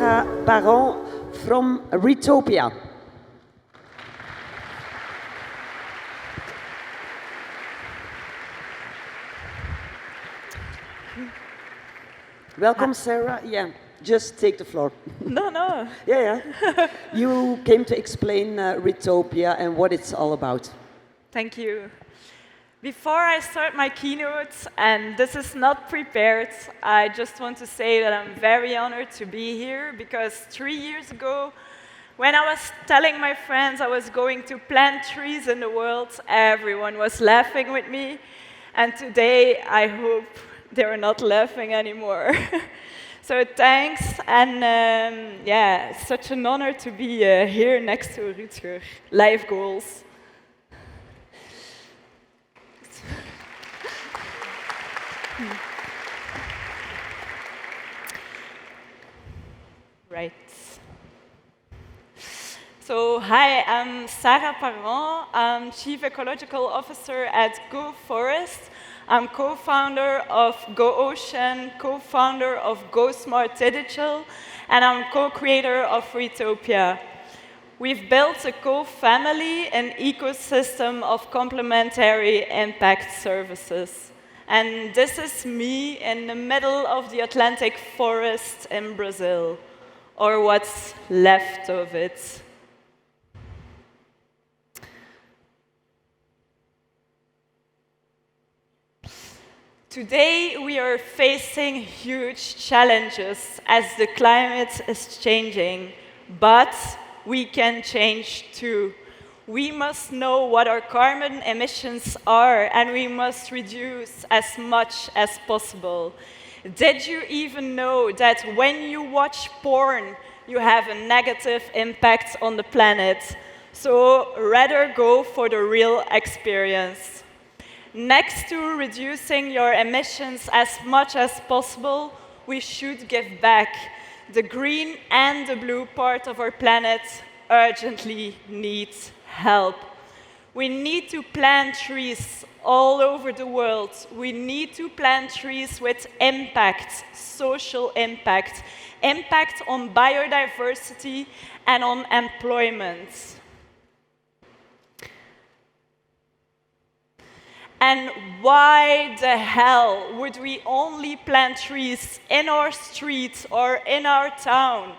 Sarah Parent from Freetopia. Welcome, Sarah. Yeah, just take the floor. No. Yeah. You came to explain Freetopia and what it's all about. Thank you. Before I start my keynote, and this is not prepared, I just want to say that I'm very honored to be here because 3 years ago, when I was telling my friends I was going to plant trees in the world, everyone was laughing with me. And today, I hope they're not laughing anymore. So thanks, and yeah, it's such an honor to be here next to Rutger. Life goals. Right. So, hi, I'm Sarah Parent. I'm Chief Ecological Officer at GoForest. I'm co-founder of GoOcean, co-founder of GoSmart Digital, and I'm co-creator of Freetopia. We've built a co-family, an ecosystem of complementary impact services. And this is me in the middle of the Atlantic forest in Brazil, or what's left of it. Today, we are facing huge challenges as the climate is changing, but we can change too. We must know what our carbon emissions are, and we must reduce as much as possible. Did you even know that when you watch porn, you have a negative impact on the planet? So rather go for the real experience. Next to reducing your emissions as much as possible, we should give back. The green and the blue part of our planet urgently needs help. We need to plant trees all over the world. We need to plant trees with impact, social impact, impact on biodiversity and on employment. And why the hell would we only plant trees in our street or in our town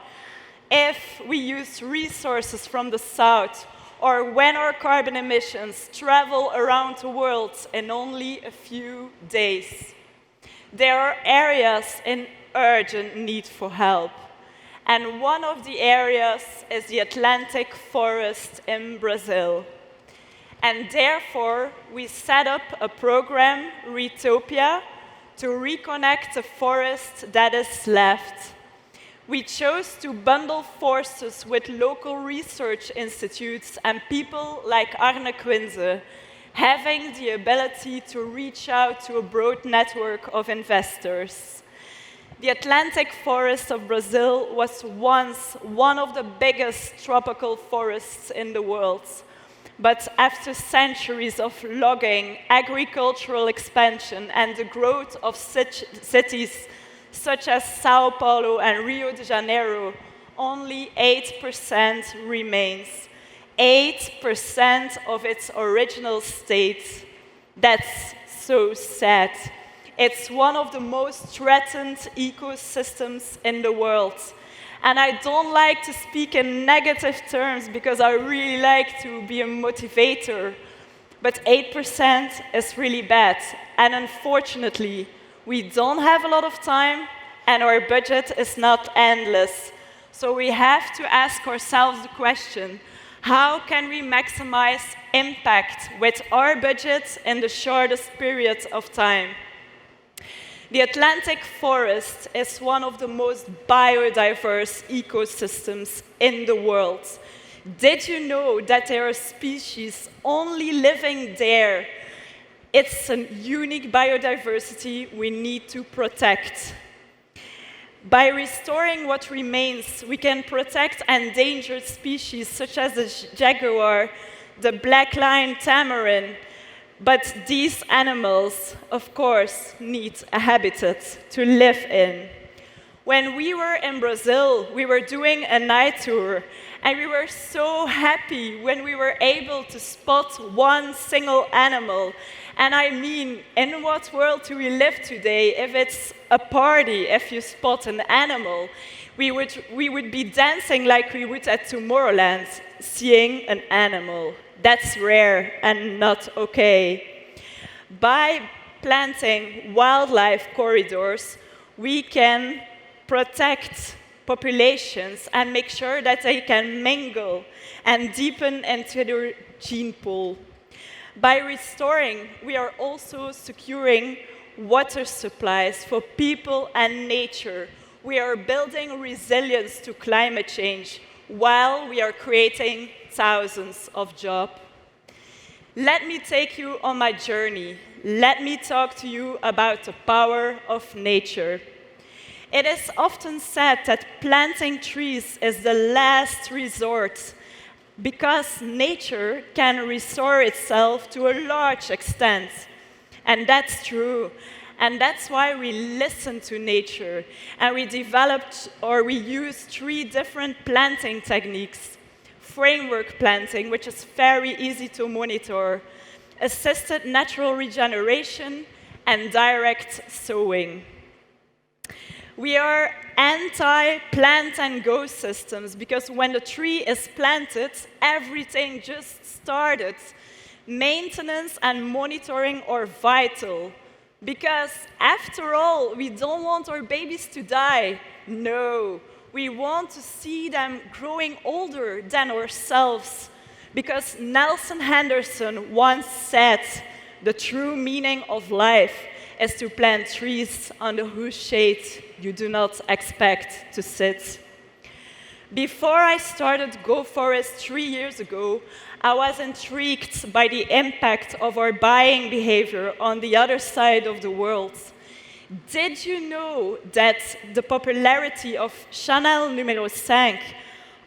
if we use resources from the south or when our carbon emissions travel around the world in only a few days? There are areas in urgent need for help. And one of the areas is the Atlantic forest in Brazil. And therefore, we set up a program, Freetopia, to reconnect the forest that is left. We chose to bundle forces with local research institutes and people like Arne Quinze, having the ability to reach out to a broad network of investors. The Atlantic forest of Brazil was once one of the biggest tropical forests in the world. But after centuries of logging, agricultural expansion, and the growth of cities such as Sao Paulo and Rio de Janeiro, only 8% remains. 8% of its original state. That's so sad. It's one of the most threatened ecosystems in the world. And I don't like to speak in negative terms because I really like to be a motivator. But 8% is really bad. And unfortunately, we don't have a lot of time and our budget is not endless. So we have to ask ourselves the question, how can we maximize impact with our budget in the shortest period of time? The Atlantic forest is one of the most biodiverse ecosystems in the world. Did you know that there are species only living there? It's a unique biodiversity we need to protect. By restoring what remains, we can protect endangered species such as the jaguar, the black-lined tamarin. But these animals, of course, need a habitat to live in. When we were in Brazil, we were doing a night tour, and we were so happy when we were able to spot one single animal. And I mean, in what world do we live today? If it's a party, if you spot an animal, we would be dancing like we would at Tomorrowland, seeing an animal. That's rare and not okay. By planting wildlife corridors, we can protect populations and make sure that they can mingle and deepen into their gene pool. By restoring, we are also securing water supplies for people and nature. We are building resilience to climate change while we are creating thousands of jobs. Let me take you on my journey. Let me talk to you about the power of nature. It is often said that planting trees is the last resort because nature can restore itself to a large extent. And that's true. And that's why we listen to nature. And we developed or we used 3 different planting techniques. Framework planting, which is very easy to monitor, assisted natural regeneration, and direct sowing. We are anti-plant and go systems because when the tree is planted, everything just started. Maintenance and monitoring are vital because, after all, we don't want our babies to die. No, we want to see them growing older than ourselves because Nelson Henderson once said, "The true meaning of life is to plant trees under whose shade you do not expect to sit." Before I started GoForest 3 years ago, I was intrigued by the impact of our buying behavior on the other side of the world. Did you know that the popularity of Chanel Numéro 5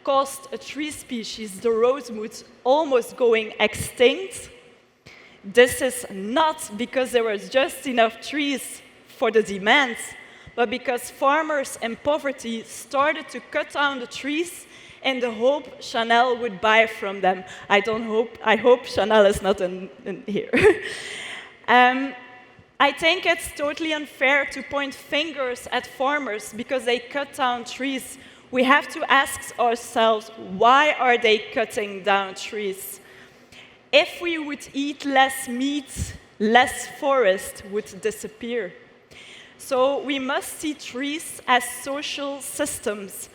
caused a tree species, the rosewood, almost going extinct? This is not because there was just enough trees for the demand, but because farmers in poverty started to cut down the trees in the hope Chanel would buy from them. I hope Chanel is not in here. I think it's totally unfair to point fingers at farmers because they cut down trees. We have to ask ourselves, why are they cutting down trees? If we would eat less meat, less forest would disappear. So we must see trees as social systems.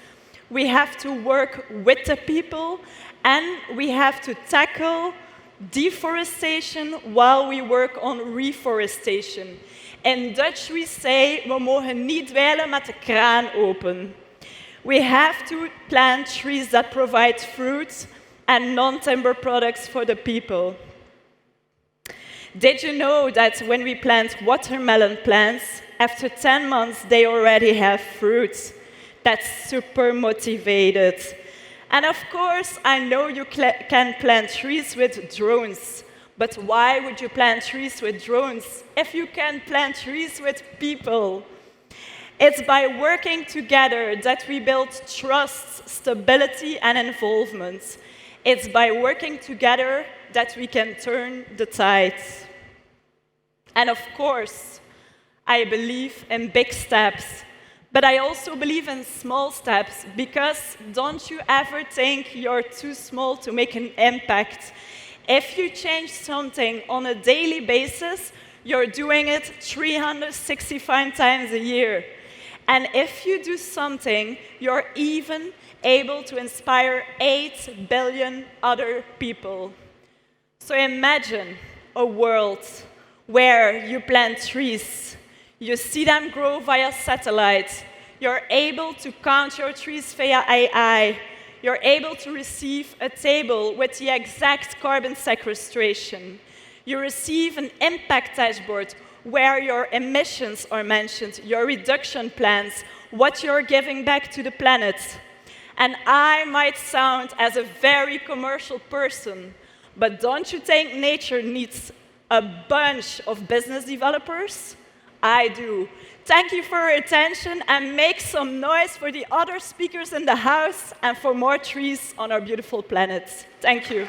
We have to work with the people, and we have to tackle deforestation while we work on reforestation. In Dutch we say, we mogen niet dweilen met de kraan open. We have to plant trees that provide fruit and non-timber products for the people. Did you know that when we plant watermelon plants, after 10 months they already have fruit? That's super motivated. And of course, I know you can plant trees with drones, but why would you plant trees with drones if you can plant trees with people? It's by working together that we build trust, stability, and involvement. It's by working together that we can turn the tides. And of course, I believe in big steps, but I also believe in small steps, because don't you ever think you're too small to make an impact. If you change something on a daily basis, you're doing it 365 times a year. And if you do something, you're even able to inspire 8 billion other people. So imagine a world where you plant trees, you see them grow via satellite, you're able to count your trees via AI, you're able to receive a table with the exact carbon sequestration, you receive an impact dashboard where your emissions are mentioned, your reduction plans, what you're giving back to the planet. And I might sound as a very commercial person, but don't you think nature needs a bunch of business developers? I do. Thank you for your attention, and make some noise for the other speakers in the house and for more trees on our beautiful planet. Thank you.